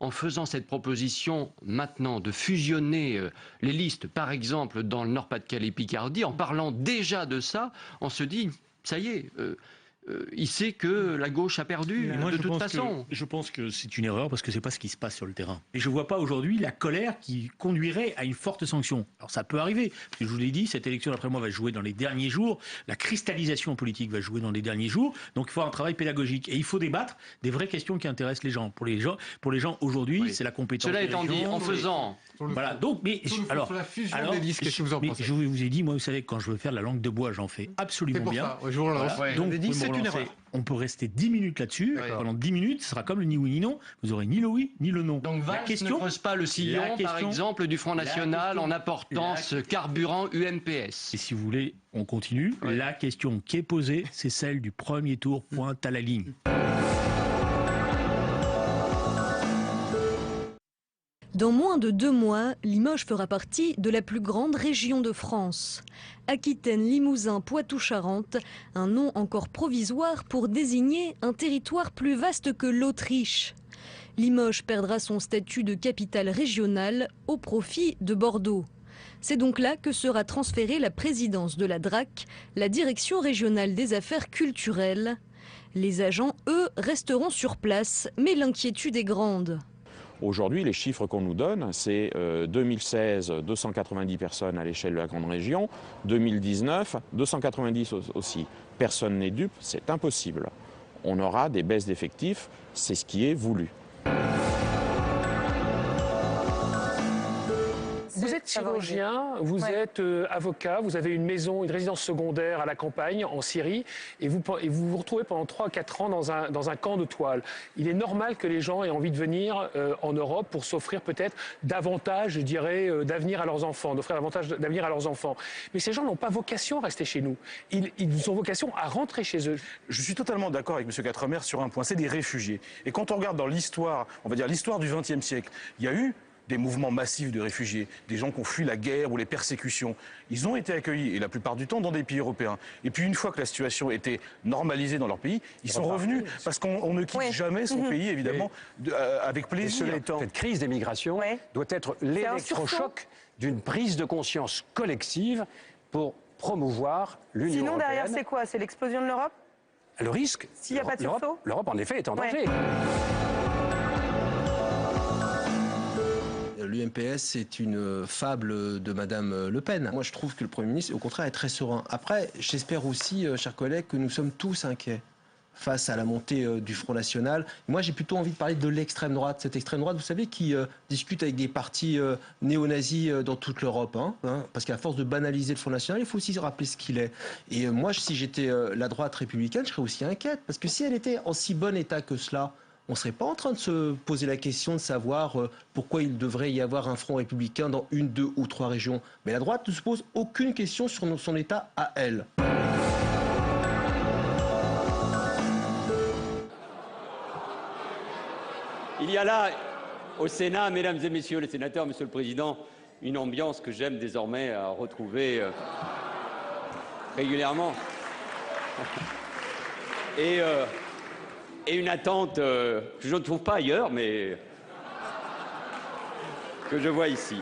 en faisant cette proposition maintenant de fusionner les listes, par exemple dans le Nord-Pas-de-Calais-Picardie, en parlant déjà de ça, on se dit, ça y est, il sait que la gauche a perdu de toute façon. Je pense que c'est une erreur parce que c'est pas ce qui se passe sur le terrain. Et je vois pas aujourd'hui la colère qui conduirait à une forte sanction. Alors ça peut arriver, parce que je vous l'ai dit, cette élection d'après moi va jouer dans les derniers jours, la cristallisation politique va jouer dans les derniers jours, donc il faut un travail pédagogique et il faut débattre des vraies questions qui intéressent les gens. Pour les gens aujourd'hui, c'est la compétence. Cela étant dit, en faisant... Voilà, donc, mais alors, la fusion des listes, qu'est-ce que vous en pensez? je vous ai dit, moi, vous savez, quand je veux faire la langue de bois, j'en fais absolument bien. Je vous relance. Voilà. Donc, c'est une erreur. On peut rester 10 minutes là-dessus. Pendant 10 minutes, ce sera comme le ni oui ni non. Vous aurez ni le oui ni le non. Donc Valls ne creuse pas le sillon, par exemple, du Front National en apportant ce carburant UMPS. Et si vous voulez, on continue. La question qui est posée, c'est celle du premier tour, pointe à la ligne. Dans moins de 2 mois, Limoges fera partie de la plus grande région de France. Aquitaine, Limousin, Poitou-Charentes, un nom encore provisoire pour désigner un territoire plus vaste que l'Autriche. Limoges perdra son statut de capitale régionale au profit de Bordeaux. C'est donc là que sera transférée la présidence de la DRAC, la Direction régionale des affaires culturelles. Les agents, eux, resteront sur place, mais l'inquiétude est grande. Aujourd'hui, les chiffres qu'on nous donne, c'est 2016, 290 personnes à l'échelle de la grande région, 2019, 290 aussi. Personne n'est dupe, c'est impossible. On aura des baisses d'effectifs, c'est ce qui est voulu. Vous êtes chirurgien, vous êtes avocat, vous avez une maison, une résidence secondaire à la campagne, en Syrie, et vous vous retrouvez pendant 3-4 ans dans un camp de toile. Il est normal que les gens aient envie de venir en Europe pour s'offrir peut-être davantage, je dirais, d'avenir à leurs enfants, d'offrir davantage d'avenir à leurs enfants. Mais ces gens n'ont pas vocation à rester chez nous. Ils ont vocation à rentrer chez eux. Je suis totalement d'accord avec M. Quatremer sur un point, c'est des réfugiés. Et quand on regarde dans l'histoire, on va dire l'histoire du XXe siècle, il y a eu des mouvements massifs de réfugiés, des gens qui ont fui la guerre ou les persécutions. Ils ont été accueillis, et la plupart du temps, dans des pays européens. Et puis une fois que la situation était normalisée dans leur pays, ils sont revenus, parce qu'on ne quitte jamais son pays, évidemment, avec plaisir. Cette crise des migrations doit être l'électrochoc d'une prise de conscience collective pour promouvoir l'Union européenne. Sinon, derrière, c'est quoi? C'est l'explosion de l'Europe? Le risque, s'il n'y a pas de sursaut, l'Europe, en effet, est en danger. L'UMPS, c'est une fable de Madame Le Pen. Moi, je trouve que le Premier ministre, au contraire, est très serein. Après, j'espère aussi, chers collègues, que nous sommes tous inquiets face à la montée du Front National. Moi, j'ai plutôt envie de parler de l'extrême droite. Cette extrême droite, vous savez, qui discute avec des partis néo-nazis dans toute l'Europe. Parce qu'à force de banaliser le Front National, il faut aussi se rappeler ce qu'il est. Et moi, si j'étais la droite républicaine, je serais aussi inquiète. Parce que si elle était en si bon état que cela, on ne serait pas en train de se poser la question de savoir pourquoi il devrait y avoir un front républicain dans 1, 2 ou 3 régions. Mais la droite ne se pose aucune question sur son état à elle. Il y a là, au Sénat, mesdames et messieurs les sénateurs, monsieur le Président, une ambiance que j'aime désormais retrouver régulièrement. Et une attente que je ne trouve pas ailleurs, mais que je vois ici.